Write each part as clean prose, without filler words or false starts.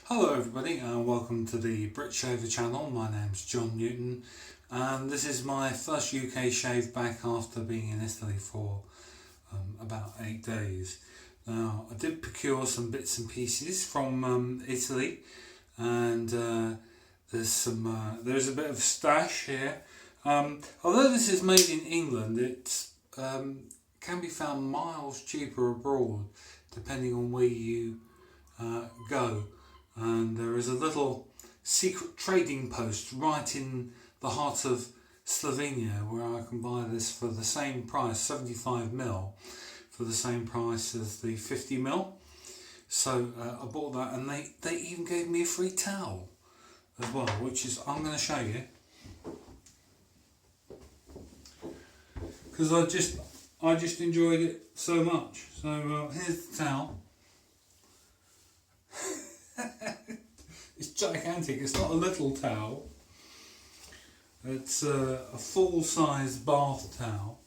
Hello everybody and welcome to the Britshaver channel. My name's John Newton and this is my first UK shave back after being in Italy for about 8 days. Now I did procure some bits and pieces from Italy and there's a bit of stash here. Although this is made in England, it can be found miles cheaper abroad depending on where you go. And there is a little secret trading post right in the heart of Slovenia where I can buy this for the same price, 75ml, for the same price as the 50ml. So I bought that, and they even gave me a free towel as well, which is I'm going to show you because I just enjoyed it so much. So here's the towel. It's gigantic. It's not a little towel. It's a full-size bath towel.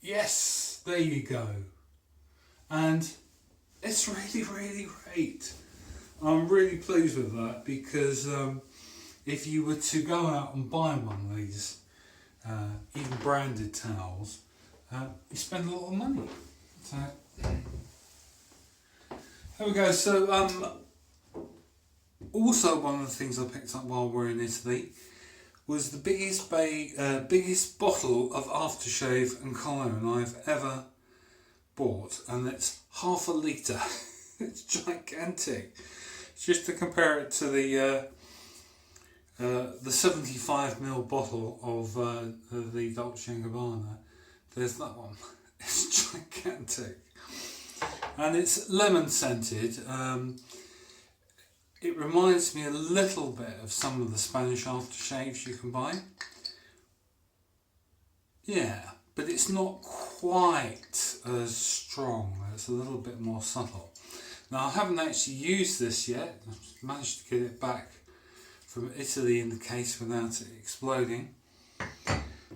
Yes, there you go. And it's really great. I'm really pleased with that because if you were to go out and buy one of these, even branded towels, you spend a lot of money. So there we go. So also one of the things I picked up while we're in Italy was the biggest bottle of aftershave and cologne I've ever bought, and it's half a litre. It's gigantic. Just to compare it to the 75ml bottle of the Dolce Gabbana, there's that one. It's gigantic. And it's lemon scented. It reminds me a little bit of some of the Spanish aftershaves you can buy. Yeah, but it's not quite as strong. It's a little bit more subtle. Now I haven't actually used this yet. I've managed to get it back from Italy in the case without it exploding.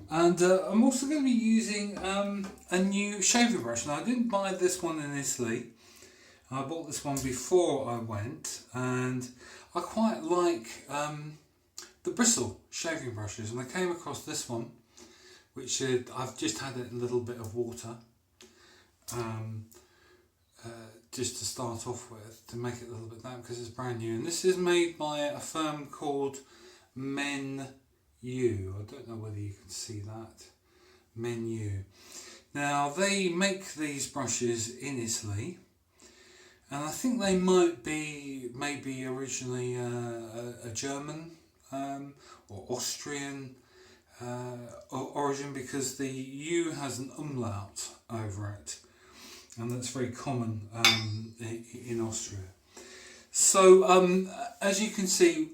And I'm also going to be using a new shaving brush. Now I didn't buy this one in Italy. I bought this one before I went, and I quite like the bristle shaving brushes, and I came across this one, which I've just had it in a little bit of water just to start off with, to make it a little bit damp because it's brand new. And this is made by a firm called Menu. I don't know whether you can see that. Menu. Now they make these brushes in Italy, and I think they might be maybe originally a German or Austrian origin, because the U has an umlaut over it, and that's very common in Austria. So as you can see,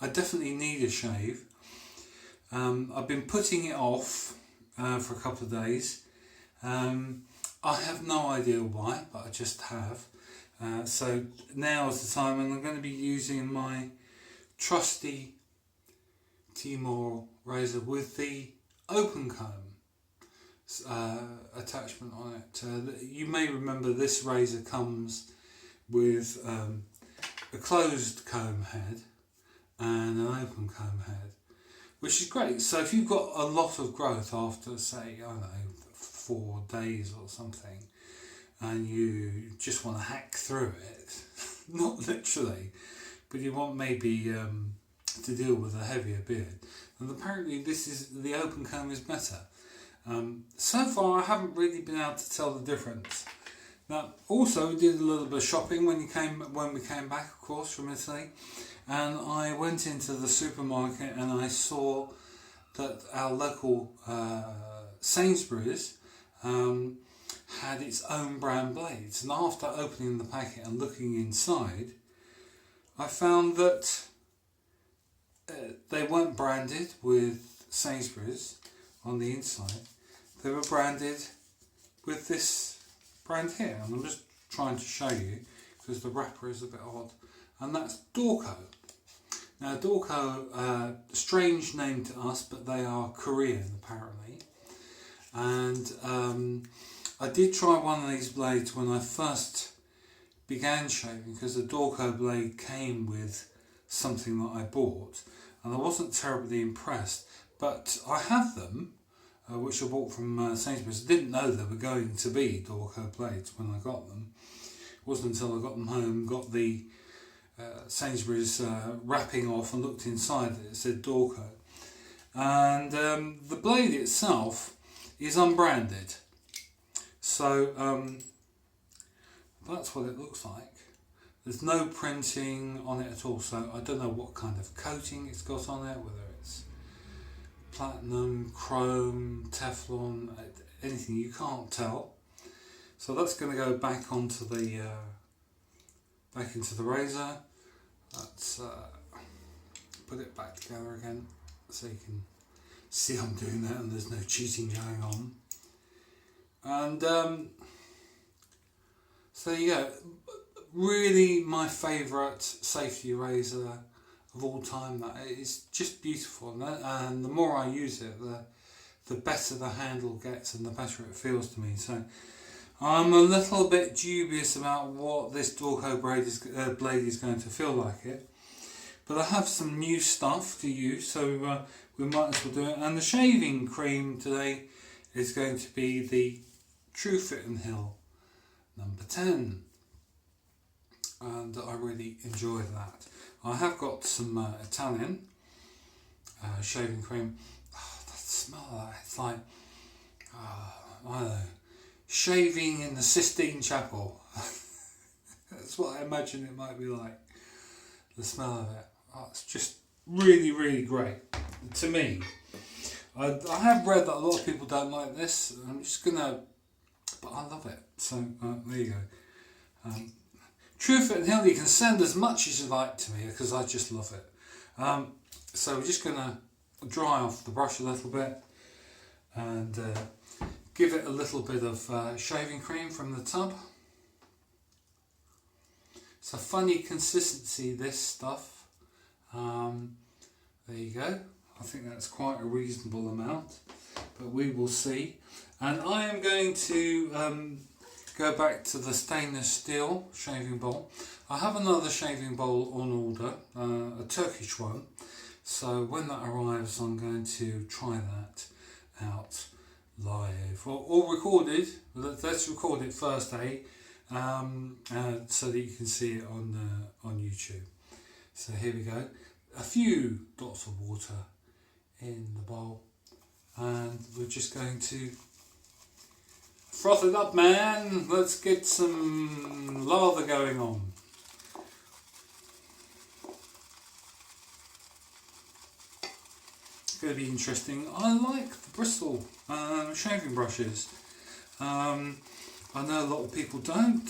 I definitely need a shave. I've been putting it off for a couple of days. I have no idea why, but I just have. So now is the time, and I'm going to be using my trusty Timor razor with the open comb attachment on it. You may remember this razor comes with a closed comb head and an open comb head, which is great. So if you've got a lot of growth after, say, I don't know, 4 days or something, and you just want to hack through it, not literally, but you want maybe to deal with a heavier beard, and apparently the open comb is better. So far I haven't really been able to tell the difference. Now also we did a little bit of shopping when we came back, of course, from Italy, and I went into the supermarket and I saw that our local Sainsbury's had its own brand blades, and after opening the packet and looking inside, I found that they weren't branded with Sainsbury's on the inside. They were branded with this brand here, and I'm just trying to show you because the wrapper is a bit odd, and that's Dorco. Now Dorco, strange name to us, but they are Korean apparently, and I did try one of these blades when I first began shaving, because the Dorco blade came with something that I bought and I wasn't terribly impressed, but I have them, which I bought from Sainsbury's. I didn't know they were going to be Dorco blades when I got them. It wasn't until I got them home, got the Sainsbury's wrapping off and looked inside it, it said Dorco. And the blade itself is unbranded, so that's what it looks like. There's no printing on it at all, so I don't know what kind of coating it's got on it, whether it's platinum, chrome, Teflon, anything, you can't tell. So that's going to go back onto the back into the razor. Let's put it back together again so you can see I'm doing that and there's no cheating going on. And so there you go. Really my favourite safety razor of all time. That is just beautiful, and the more I use it, the better the handle gets and the better it feels to me. So I'm a little bit dubious about what this Dorco blade is going to feel like it, but I have some new stuff to use, so we might as well do it. And the shaving cream today is going to be the Trufit Hill No10, and I really enjoy that. I have got some Italian shaving cream. Oh, that smell of that, it's like, I don't know, shaving in the Sistine Chapel. That's what I imagine it might be like, the smell of it. Oh, it's just really, really great to me. I have read that a lot of people don't like this. I'm just gonna, but I love it. So there you go. Trufit Hill, you can send as much as you like to me because I just love it. So we're just gonna dry off the brush a little bit and give it a little bit of shaving cream from the tub. It's a funny consistency, this stuff. There you go. I think that's quite a reasonable amount, but we will see. And I am going to go back to the stainless steel shaving bowl. I have another shaving bowl on order, a Turkish one. So when that arrives, I'm going to try that out live or recorded. Let's record it first, so that you can see it on YouTube. So here we go. A few dots of water in the bowl, and we're just going to froth it up, man. Let's get some lather going on. It's going to be interesting. I like the Bristol shaving brushes. I know a lot of people don't.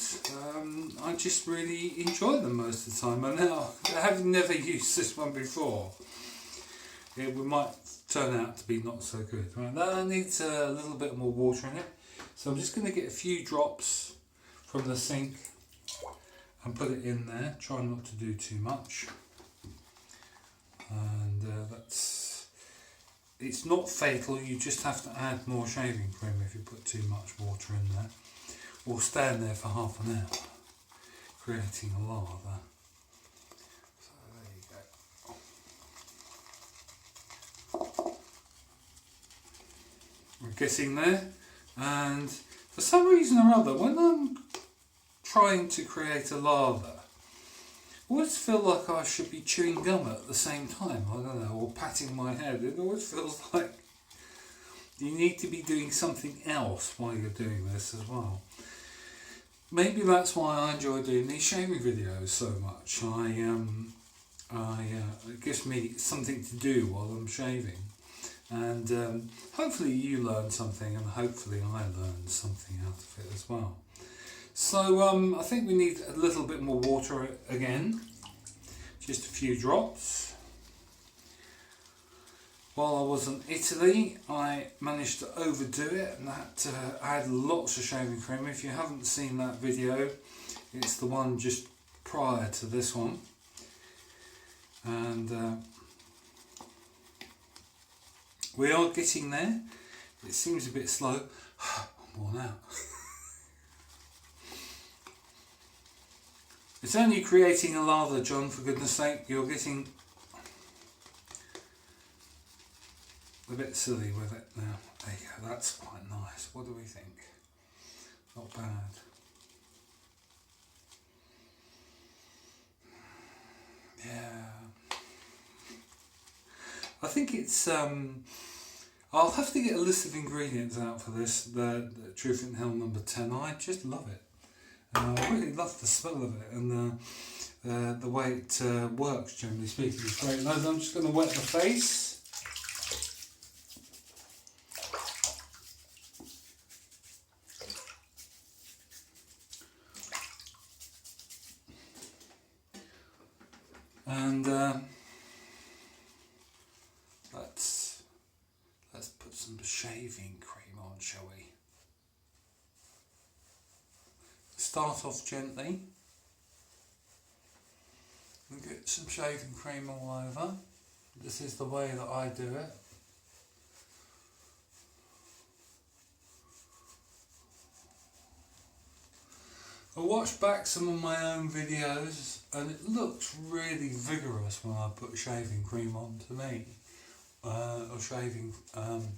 I just really enjoy them most of the time. I have never used this one before. It might turn out to be not so good. Right, that needs a little bit more water in it. So I'm just going to get a few drops from the sink and put it in there. Try not to do too much. And it's not fatal, you just have to add more shaving cream if you put too much water in there. Or stand there for half an hour, creating a lather. So there you go. We're getting there. And for some reason or other, when I'm trying to create a lather, I always feel like I should be chewing gum at the same time, I don't know, or patting my head. It always feels like you need to be doing something else while you're doing this as well. Maybe that's why I enjoy doing these shaving videos so much. It gives me something to do while I'm shaving. And hopefully you learn something, and hopefully I learn something out of it as well. So I think we need a little bit more water again, just a few drops. While I was in Italy, I managed to overdo it, and that I had lots of shaving cream. If you haven't seen that video, it's the one just prior to this one. And we are getting there. It seems a bit slow. I'm worn out. It's only creating a lather, John, for goodness sake. You're getting a bit silly with it now. There you go, that's quite nice. What do we think? Not bad. Yeah. I think it's, I'll have to get a list of ingredients out for this, the Trufit Hill No10. I just love it. I really love the smell of it, and the way it works, generally speaking, is great. And I'm just going to wet the face. And let's put some shaving cream on, shall we? Start off gently and get some shaving cream all over. This is the way that I do it. I watched back some of my own videos and it looks really vigorous when I put shaving cream on, to me, or shaving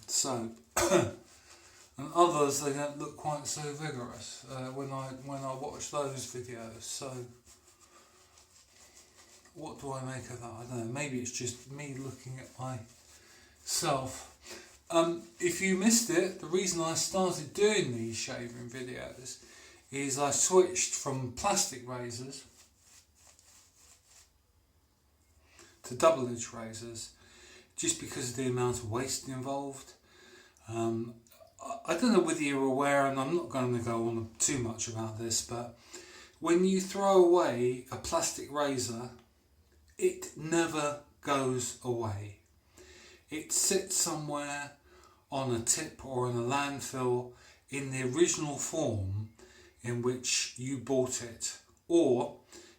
soap. And others, they don't look quite so vigorous when I watch those videos. So what do I make of that? I don't know. Maybe it's just me looking at myself. If you missed it, the reason I started doing these shaving videos is I switched from plastic razors to double-edged razors just because of the amount of waste involved. I don't know whether you're aware, and I'm not going to go on too much about this, but when you throw away a plastic razor, it never goes away. It sits somewhere on a tip or in a landfill in the original form in which you bought it, or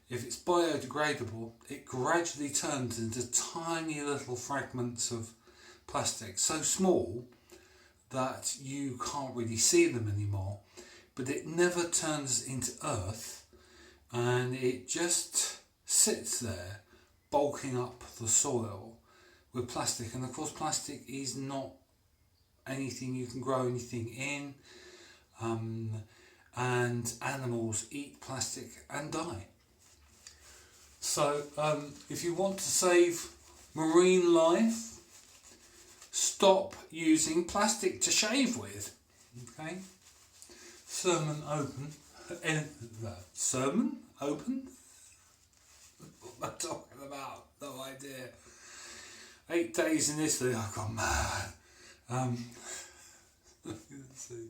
if it's biodegradable, it gradually turns into tiny little fragments of plastic, so small that you can't really see them anymore, but it never turns into earth, and it just sits there bulking up the soil with plastic. And of course plastic is not anything you can grow anything in, and animals eat plastic and die. So if you want to save marine life, stop using plastic to shave with. Okay? Sermon open. Sermon open? What am I talking about? No idea. 8 days in Italy, I've gone mad. Let's see.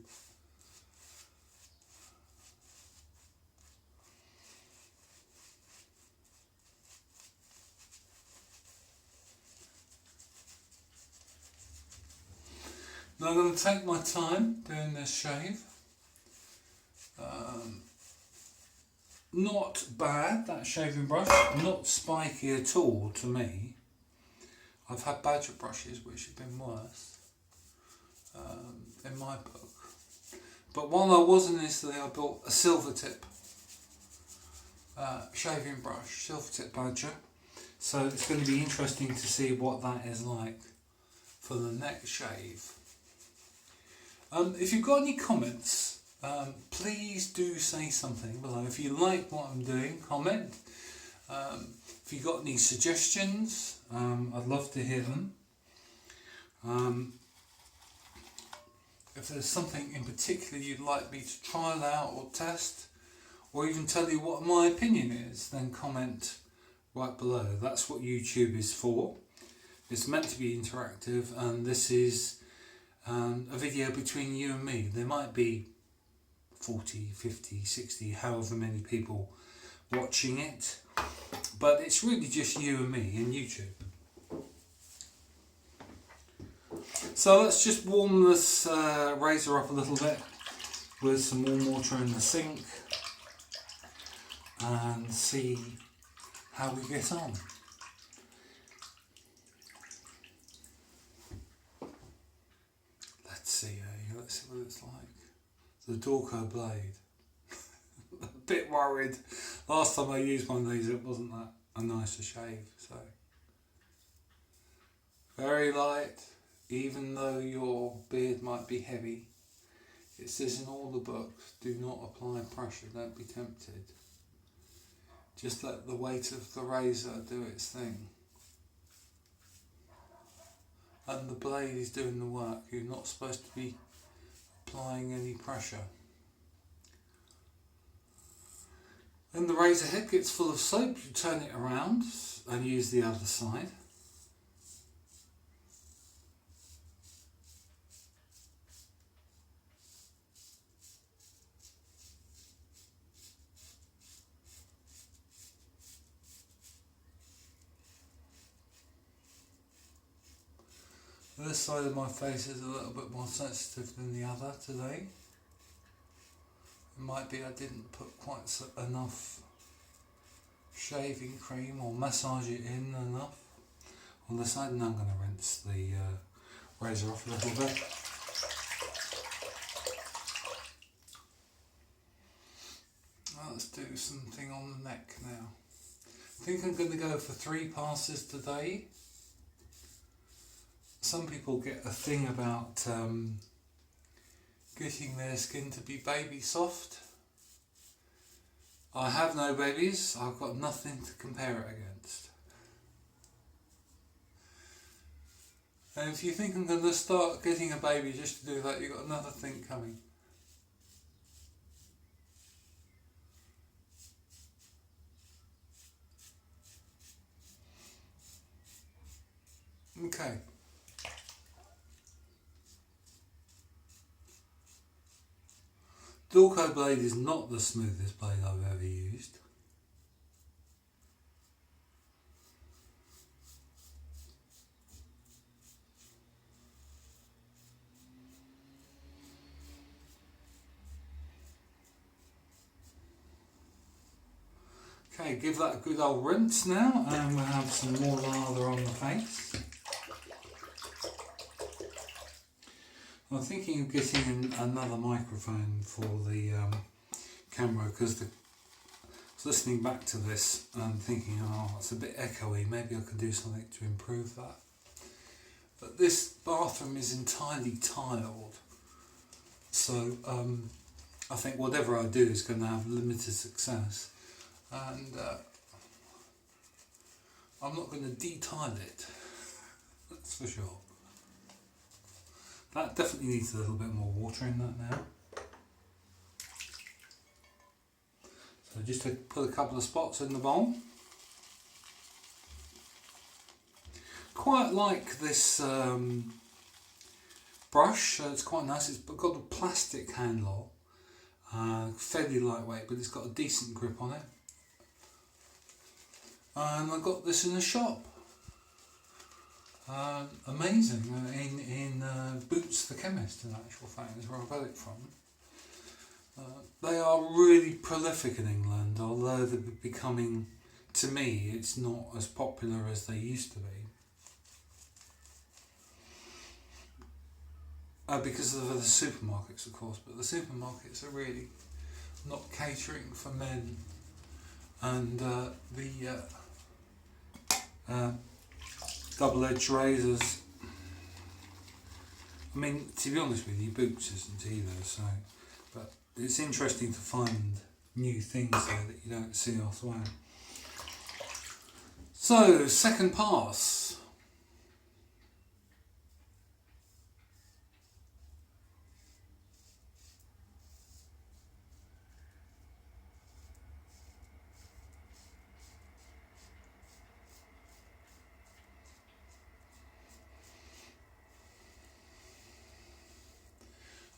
Now I'm going to take my time doing this shave. Not bad, that shaving brush, not spiky at all to me. I've had badger brushes which have been worse in my book. But while I was in Italy, I bought a silver tip shaving brush, silver tip badger. So it's going to be interesting to see what that is like for the next shave. If you've got any comments, please do say something below. If you like what I'm doing, comment. If you've got any suggestions, I'd love to hear them. If there's something in particular you'd like me to trial out or test, or even tell you what my opinion is, then comment right below. That's what YouTube is for. It's meant to be interactive, and this is a video between you and me. There might be 40, 50, 60, however many people watching it, but it's really just you and me and YouTube. So let's just warm this razor up a little bit with some warm water in the sink and see how we get on. Let's see what it's like. The Dorco blade. A bit worried Last time I used one of these, it wasn't that nice to shave. So very light, even though your beard might be heavy. It says in all the books, do not apply pressure, don't be tempted. Just let the weight of the razor do its thing. And the blade is doing the work. You're not supposed to be applying any pressure. When the razor head gets full of soap, you turn it around and use the other side. This side of my face is a little bit more sensitive than the other today. It might be I didn't put quite enough shaving cream or massage it in enough on this side, and I'm going to rinse the razor off a little bit. Let's do something on the neck now. I think I'm going to go for 3 passes today. Some people get a thing about getting their skin to be baby soft. I have no babies, I've got nothing to compare it against. And if you think I'm going to start getting a baby just to do that, you've got another thing coming. Okay. Dorco blade is not the smoothest blade I've ever used. Okay, give that a good old rinse now, and we'll have some more lather on the face. I'm thinking of getting another microphone for the camera, because I was listening back to this and thinking, oh, it's a bit echoey, maybe I could do something to improve that. But this bathroom is entirely tiled, so I think whatever I do is going to have limited success, and I'm not going to de-tile it, that's for sure. That definitely needs a little bit more water in that now. So just to put a couple of spots in the bowl. Quite like this brush, it's quite nice. It's got a plastic handle, fairly lightweight, but it's got a decent grip on it. And I got this in a shop. Amazing, in Boots the Chemist, in actual fact, is where I got it from. They are really prolific in England, although they're becoming, to me, it's not as popular as they used to be. Because of the supermarkets, of course, but the supermarkets are really not catering for men, and the double-edged razors. I mean, to be honest with you, Boots isn't either, so, but it's interesting to find new things there that you don't see elsewhere. So, second pass.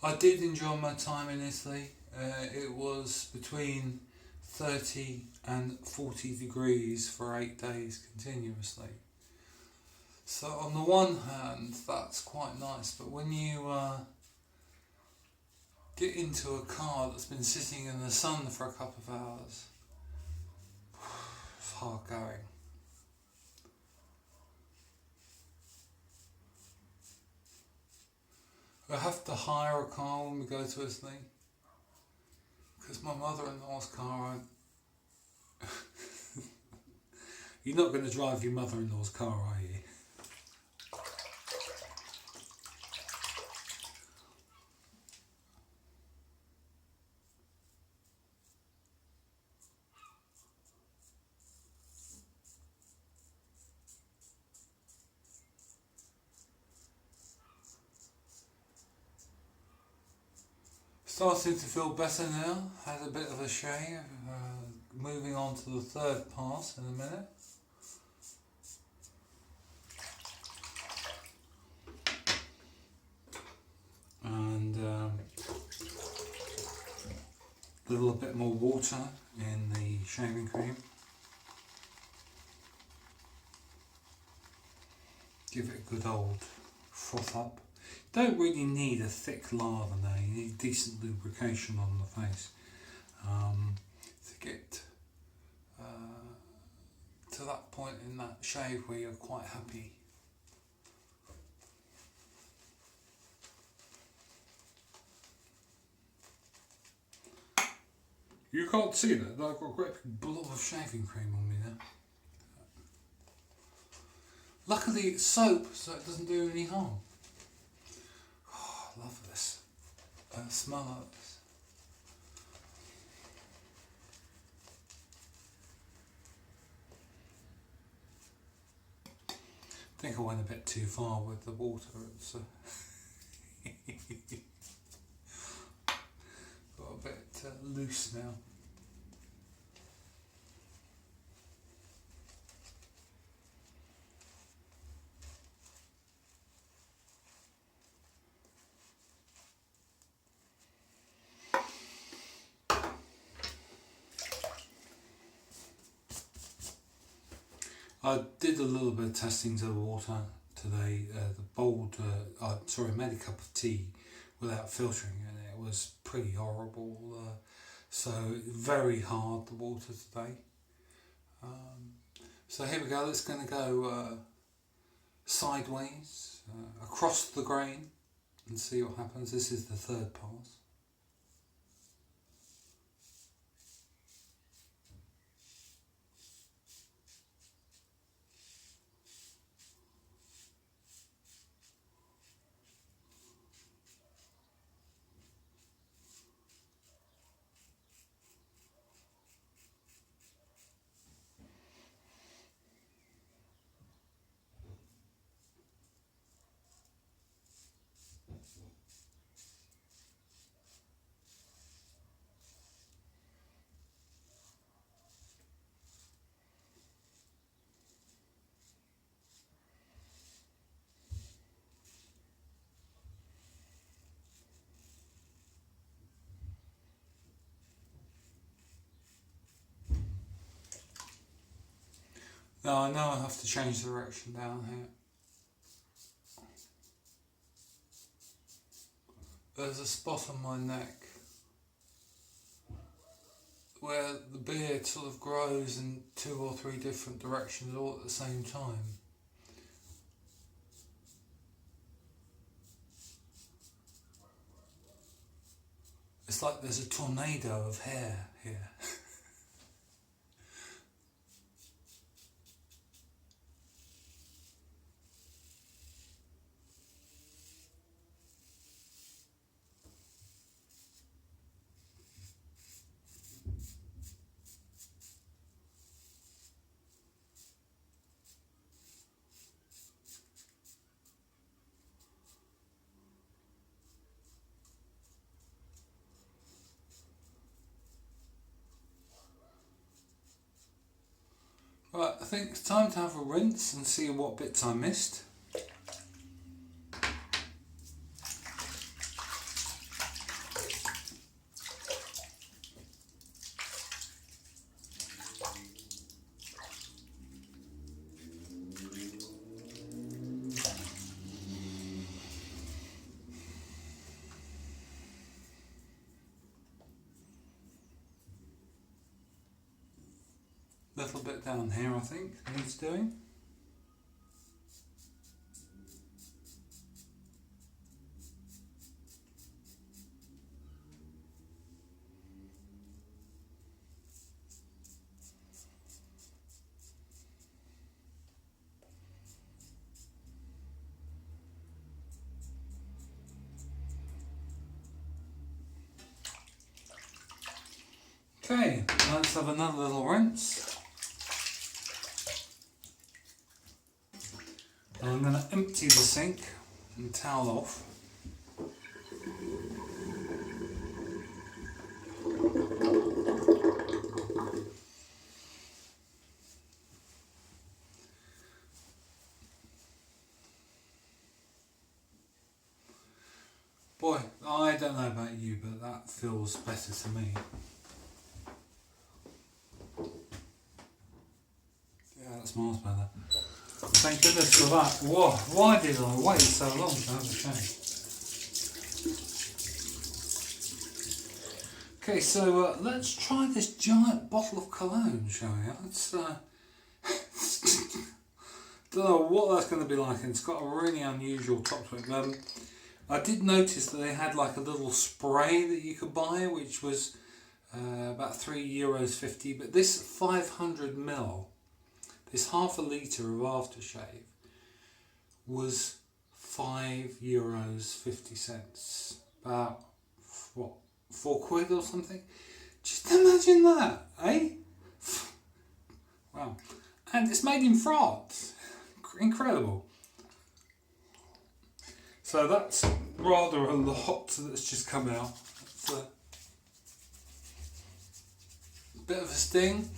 I did enjoy my time in Italy. It was between 30 and 40 degrees for 8 days continuously. So on the one hand, that's quite nice, but when you get into a car that's been sitting in the sun for a couple of hours, it's hard going. I have to hire a car when we go to Italy, because my mother-in-law's car You're not going to drive your mother-in-law's car, are you? Starting to feel better now, had a bit of a shave, moving on to the third pass in a minute. And a little bit more water in the shaving cream. Give it a good old froth up. Don't really need a thick lather now, you need decent lubrication on the face to get to that point in that shave where you're quite happy. You can't see that, but I've got a great big blob of shaving cream on me now. Luckily it's soap, so it doesn't do any harm. Love this. Smell of this. I think I went a bit too far with the water. It's got a bit loose now. I did a little bit of testing to the water today. I made a cup of tea without filtering, and it was pretty horrible. So very hard, the water today. So here we go. It's going to go sideways across the grain and see what happens. This is the third pass. Now I know I have to change direction down here. There's a spot on my neck where the beard sort of grows in 2 or 3 different directions all at the same time. It's like there's a tornado of hair here. Right, I think it's time to have a rinse and see what bits I missed. Little bit down here, I think, needs doing. Okay, let's have another little rinse. And I'm going to empty the sink and towel off. Boy, I don't know about you, but that feels better to me. Yeah, that smells better. Thank goodness for that. Whoa, why did I wait so long to have a shave? Okay, so let's try this giant bottle of cologne, shall we? Let's, don't know what that's going to be like, and it's got a really unusual top to it. I did notice that they had like a little spray that you could buy, which was about €3.50, but this 500ml, this half a litre of aftershave, was €5.50. About, what, £4 or something? Just imagine that, eh? Wow. And it's made in France. Incredible. So that's rather a lot that's just come out. It's a bit of a sting.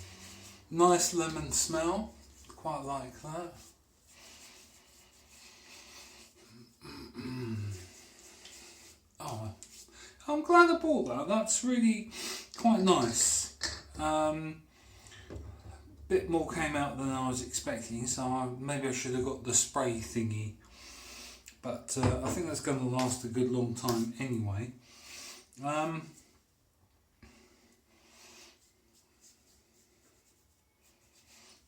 Nice lemon smell. Quite like that. Oh, I'm glad I bought that. That's really quite nice. Bit more came out than I was expecting, so maybe I should have got the spray thingy. But I think that's going to last a good long time anyway.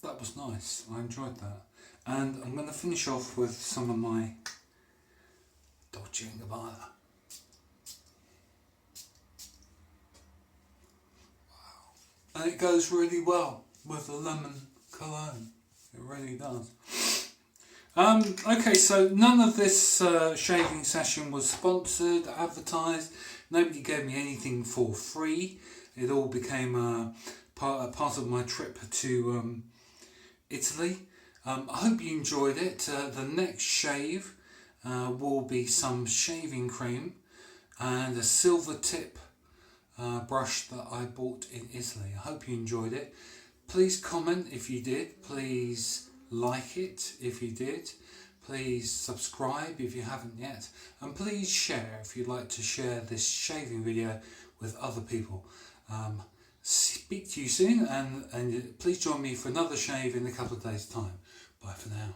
That was nice. I enjoyed that. And I'm going to finish off with some of my Dolce Gabbana. Wow. And it goes really well with the lemon cologne. It really does. Okay, so none of this shaving session was sponsored, advertised. Nobody gave me anything for free. It all became a part of my trip to Italy. I hope you enjoyed it. The next shave will be some shaving cream and a silver tip brush that I bought in Italy. I hope you enjoyed it. Please comment if you did. Please like it if you did. Please subscribe if you haven't yet. And please share if you'd like to share this shaving video with other people. Speak to you soon, and please join me for another shave in a couple of days' time. Bye for now.